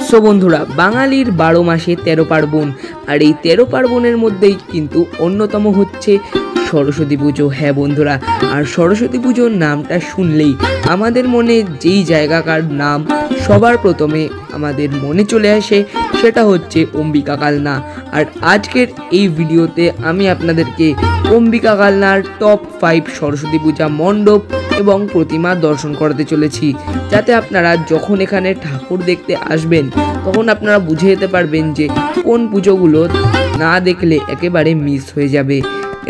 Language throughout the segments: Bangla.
সো বন্ধুরা, বাঙালির 12 মাসে 13 পার্বণ, আর এই 13 পার্বণের মধ্যেই কিন্তু অন্যতম হচ্ছে সরস্বতী পুজো। হ্যাঁ বন্ধুরা, আর সরস্বতী পুজোর নামটা শুনলেই আমাদের মনে যেই জায়গাকার নাম সবার প্রথমে আমাদের মনে চলে আসে সেটা হচ্ছে অম্বিকা কালনা। আর আজকের এই ভিডিওতে আমি আপনাদেরকে অম্বিকা কালনার টপ 5 সরস্বতী পূজা মণ্ডপ এবং প্রতিমা দর্শন করাতে চলেছি, যাতে আপনারা যখন এখানে ঠাকুর দেখতে আসবেন তখন আপনারা বুঝে যেতে পারবেন যে কোন পুজোগুলো না দেখলে একেবারে মিস হয়ে যাবে।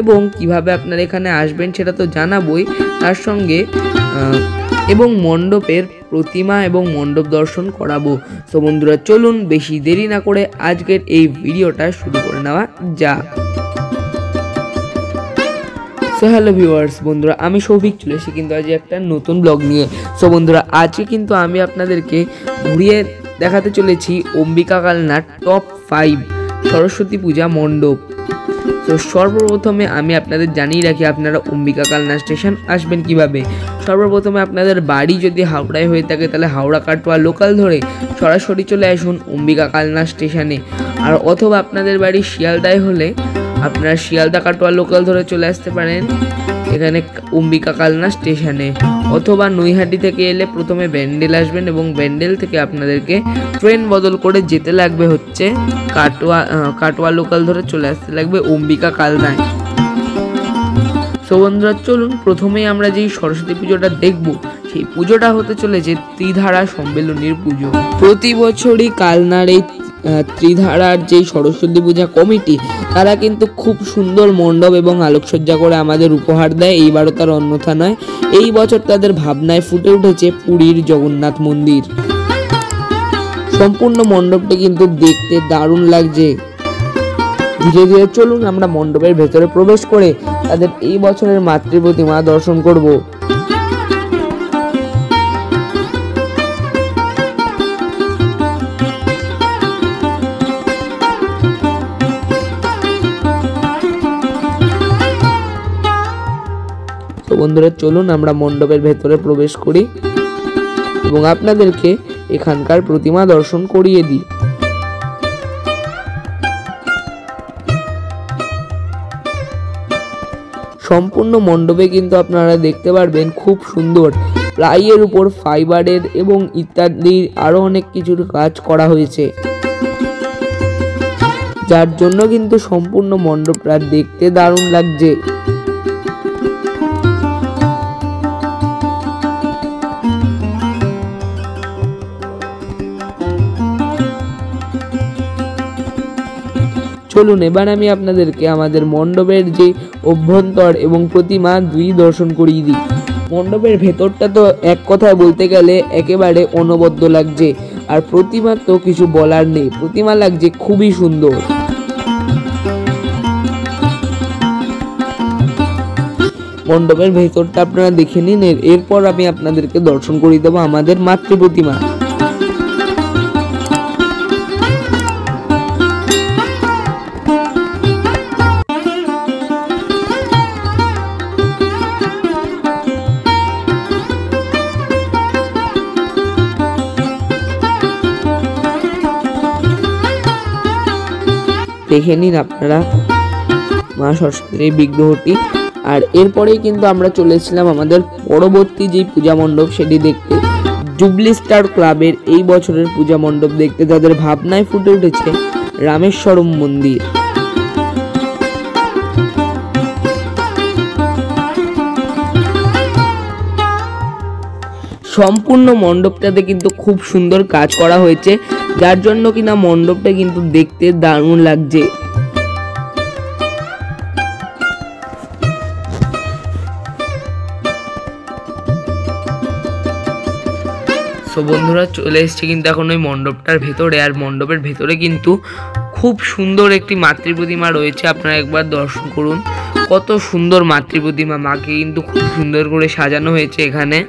এবং কিভাবে আপনারা এখানে আসবেন সেটা তো জানাবই, তার সঙ্গে এবং মণ্ডপের প্রতিমা এবং মণ্ডপ দর্শন করাবো। তো বন্ধুরা চলুন বেশি দেরি না করে আজকের এই ভিডিওটা শুরু করে নেওয়া যাক। সো হ্যালো ভিউয়ার্স, বন্ধুরা আমি সৌভিক চলে এসেছি কিন্তু আজ একটা নতুন ব্লগ নিয়ে। সো বন্ধুরা আজকে কিন্তু আমি আপনাদেরকে ঘুরিয়ে দেখাতে চলেছি অম্বিকা কালনার টপ 5 সরস্বতী পূজা মণ্ডপ। তো সর্বপ্রথমে আমি আপনাদের জানিয়ে রাখি আপনারা অম্বিকা কালনা স্টেশন আসবেন কিভাবে। সর্বপ্রথমে আপনাদের বাড়ি যদি হাওড়ায় হয়ে থাকে তাহলে হাওড়া কাটোয়া লোকাল ধরে সরাসরি চলে আসুন অম্বিকা কালনা স্টেশনে। আর অথবা আপনাদের বাড়ি শিয়ালদায় হলে আপনারা শিয়ালদা কাটোয়া লোকাল ধরে চলে আসতে পারেন এখানে অম্বিকা কালনা স্টেশনে। অথবা নৈহাটি থেকে এলে প্রথমে ব্যান্ডেল আসবেন এবং ব্যান্ডেল থেকে আপনাদেরকে ট্রেন বদল করে যেতে লাগবে হচ্ছে কাটোয়া লোকাল ধরে চলে আসতে লাগবে অম্বিকা কালনায়। সো বন্ধুরা চলুন প্রথমেই আমরা যেই সরস্বতী পুজোটা দেখব সেই পুজোটা হতে চলেছে ত্রিধারা সম্মেলনীর পুজো। প্রতি বছরই কালনার এই ত্রিধারার যেই সরস্বতী পূজা কমিটি তারা কিন্তু খুব সুন্দর মণ্ডপ এবং আলোকসজ্জা করে আমাদের উপহার দেয়। এইবারও তার অন্যথা নয়, এই বছর তাদের ভাবনায় ফুটে উঠেছে পুরীর জগন্নাথ মন্দির। সম্পূর্ণ মণ্ডপটি কিন্তু দেখতে দারুণ লাগছে। ধীরে ধীরে চলুন আমরা মণ্ডপের ভেতরে প্রবেশ করে তাদের এই বছরের মাতৃ প্রতিমা দর্শন করব। তো বন্ধুরা চলুন আমরা মণ্ডপের ভেতরে প্রবেশ করি এবং আপনাদেরকে এখানকার প্রতিমা দর্শন করিয়ে দিই। সম্পূর্ণ মণ্ডপে কিন্তু আপনারা দেখতে পারবেন খুব সুন্দর প্লাইয়ের উপর ফাইবারের এবং ইত্যাদি আরো অনেক কিছুর কাজ করা হয়েছে, যার জন্য কিন্তু সম্পূর্ণ মণ্ডপটা দেখতে দারুণ লাগছে। চলুন এবার আমি আপনাদেরকে আমাদের মণ্ডপের যে অভ্যন্তর এবং প্রতিমা দুই দর্শন করিয়ে দিই। মণ্ডপের ভেতরটা তো এক কথায় বলতে গেলে একেবারে অনবদ্য লাগছে, আর প্রতিমা তো কিছু বলার নেই, প্রতিমা লাগছে খুবই সুন্দর। মণ্ডপের ভেতরটা আপনারা দেখে নিন, এরপর আমি আপনাদেরকে দর্শন করিয়ে দেবো আমাদের মাতৃ প্রতিমা। দেখে নিন আপনারা মা সরস্বতীর এই বিগ্রহটি। আর এরপরেই কিন্তু আমরা চলেছিলাম আমাদের পরবর্তী যেই পূজা মণ্ডপ সেটি দেখতে। জুবলি স্টার ক্লাবের এই বছরের পূজা মণ্ডপ দেখতে তাদের ভাবনায় ফুটে উঠেছে রামেশ্বরম মন্দির। সম্পূর্ণ মণ্ডপটাতে কিন্তু খুব সুন্দর কাজ করা হয়েছে, যার জন্য কিনা মণ্ডপটা কিন্তু দেখতে দারুণ লাগছে। সো বন্ধুরা চলে এসেছি কিন্তু এখন ওই মণ্ডপটার ভেতরে, আর মণ্ডপের ভেতরে কিন্তু খুব সুন্দর একটি মাতৃ প্রতিমা রয়েছে। আপনারা একবার দর্শন করুন, কত সুন্দর মাতৃ প্রতিমা, মাকে কিন্তু খুব সুন্দর করে সাজানো হয়েছে এখানে।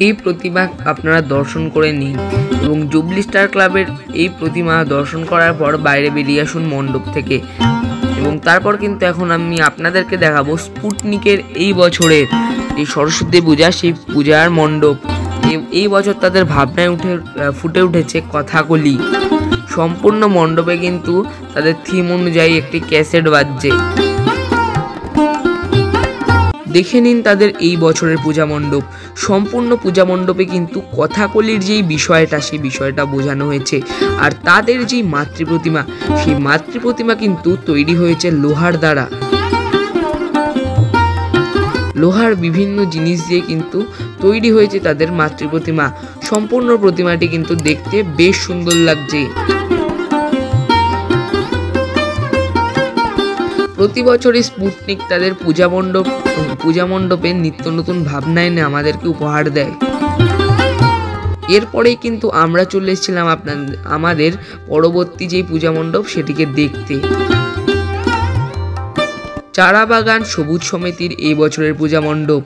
এই প্রতিমা আপনারা দর্শন করে নিন এবং জুবলি স্টার ক্লাবের এই প্রতিমা দর্শন করার পর বাইরে বেরিয়ে আসুন মণ্ডপ থেকে। এবং তারপর কিন্তু এখন আমি আপনাদেরকে দেখাবো স্পুটনিকের এই বছরের এই সরস্বতী পূজা, সেই পূজার মণ্ডপ। এই বছর তাদের ভাবনায় ফুটে উঠেছে কথাকলি। সম্পূর্ণ মণ্ডপে কিন্তু তাদের থিম অনুযায়ী একটি ক্যাসেট বাজছে। দেখে নিন তাদের এই বছরের পূজা মণ্ডপ। সম্পূর্ণ পূজা মণ্ডপে কিন্তু কথাকলির যেই বিষয়টা, সেই বিষয়টা বোঝানো হয়েছে। আর তাদের যেই মাতৃপ্রতিমা, সেই মাতৃপ্রতিমা কিন্তু তৈরি হয়েছে লোহার দ্বারা। লোহার বিভিন্ন জিনিস দিয়ে কিন্তু তৈরি হয়েছে তাদের মাতৃপ্রতিমা। সম্পূর্ণ প্রতিমাটি কিন্তু দেখতে বেশ সুন্দর লাগছে। প্রতি বছরই স্পুটনিক তাদের পূজা মণ্ডপে নিত্য নতুন ভাবনা এনে আমাদেরকে উপহার দেয়। এরপরেই কিন্তু আমরা চলে এসেছিলাম আমাদের পরবর্তী যেই পূজা মণ্ডপ সেটিকে দেখতে। চারাবাগান সবুজ সমিতির এই বছরের পূজা মণ্ডপ।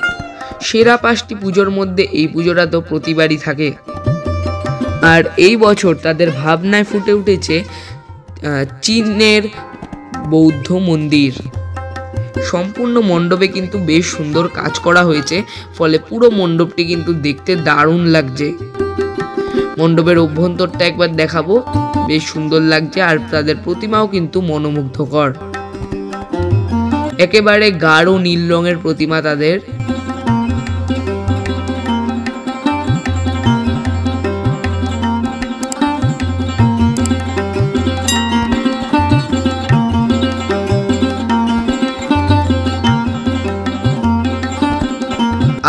সেরা 5টি পুজোর মধ্যে এই পুজোটা তো প্রতিবারই থাকে। আর এই বছর তাদের ভাবনায় ফুটে উঠেছে চীনের বৌদ্ধ মন্দির। সম্পূর্ণ মণ্ডপে কিন্তু বেশ সুন্দর কাজ করা হয়েছে, ফলে পুরো মণ্ডপটি কিন্তু দেখতে দারুণ লাগছে। মণ্ডপের অভ্যন্তরটা একবার দেখাবো, বেশ সুন্দর লাগছে। আর তাদের প্রতিমাও কিন্তু মনোমুগ্ধকর, একেবারে গাঢ় নীল রঙের প্রতিমা তাদের।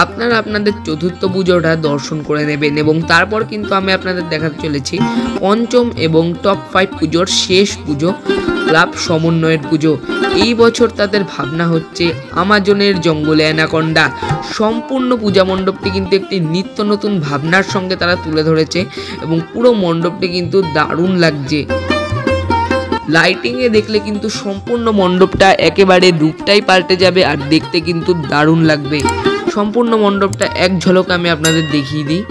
আপনারা আপনাদের চতুর্থ পুজোটা দর্শন করে নেবেন এবং তারপর কিন্তু আমি আপনাদের দেখাতে চলেছি পঞ্চম এবং টপ 5 পুজোর শেষ পুজো, ক্লাব সমন্বয়ের পুজো। এই বছর তাদের ভাবনা হচ্ছে আমাজনের জঙ্গলে অ্যানাকন্ডা। সম্পূর্ণ পূজা মণ্ডপটি কিন্তু একটি নিত্য নতুন ভাবনার সঙ্গে তারা তুলে ধরেছে এবং পুরো মণ্ডপটি কিন্তু দারুণ লাগছে। লাইটিংয়ে দেখলে কিন্তু সম্পূর্ণ মণ্ডপটা একেবারে রূপটাই পাল্টে যাবে আর দেখতে কিন্তু দারুণ লাগবে। সম্পূর্ণ মণ্ডপটা এক ঝলক আমি আপনাদের দেখিয়ে দিই।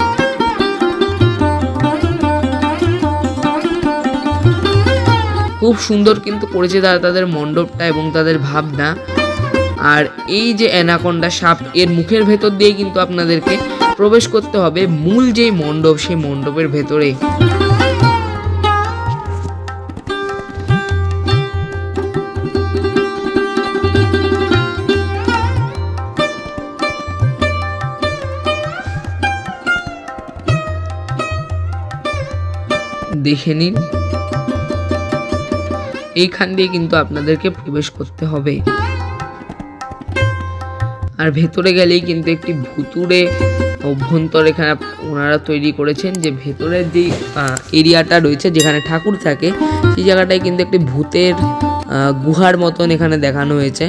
খুব সুন্দর কিন্তু করেছে তাদের মণ্ডপটা এবং তাদের ভাবনা। আর এই যে অ্যানাকন্ডা সাপ, এর মুখের ভেতর দিয়ে কিন্তু আপনাদেরকে প্রবেশ করতে হবে মূল যেই মণ্ডপ, সেই মণ্ডপের ভেতরে। দেখে নিন, এইখান দিয়ে কিন্তু আপনাদেরকে প্রবেশ করতে হবে। আর ভেতরে গেলেই কিন্তু একটি ভুতুড়ে অভ্যন্তর এখানে ওনারা তৈরি করেছেন, যে ভেতরের যে এরিয়াটা রয়েছে যেখানে ঠাকুর থাকে, সেই জায়গাটায় কিন্তু একটি ভূতের গুহার মতন এখানে দেখানো হয়েছে।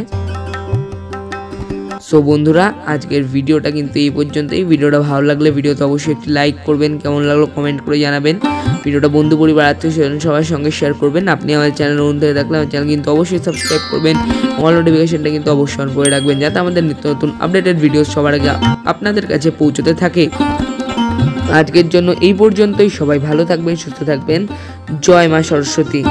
সো বন্ধুরা, আজকের ভিডিওটা কিন্তু এই পর্যন্তই। ভিডিওটা ভালো লাগলে ভিডিওতে অবশ্যই একটি লাইক করবেন, কেমন লাগলো কমেন্ট করে জানাবেন। ভিডিওটা বন্ধু পরিবার আত্মীয়স্বজন সবার সঙ্গে শেয়ার করবেন। আপনি আমাদের চ্যানেল নতুন হয়ে থাকলে আমার চ্যানেল কিন্তু অবশ্যই সাবস্ক্রাইব করবেন, আমার নোটিফিকেশনটা কিন্তু অবশ্যই অন করে রাখবেন, যাতে আমাদের নিত্য নতুন আপডেটেড ভিডিও সবার আগে আপনাদের কাছে পৌঁছতে থাকে। আজকের জন্য এই পর্যন্তই। সবাই ভালো থাকবেন, সুস্থ থাকবেন। জয় মা সরস্বতী।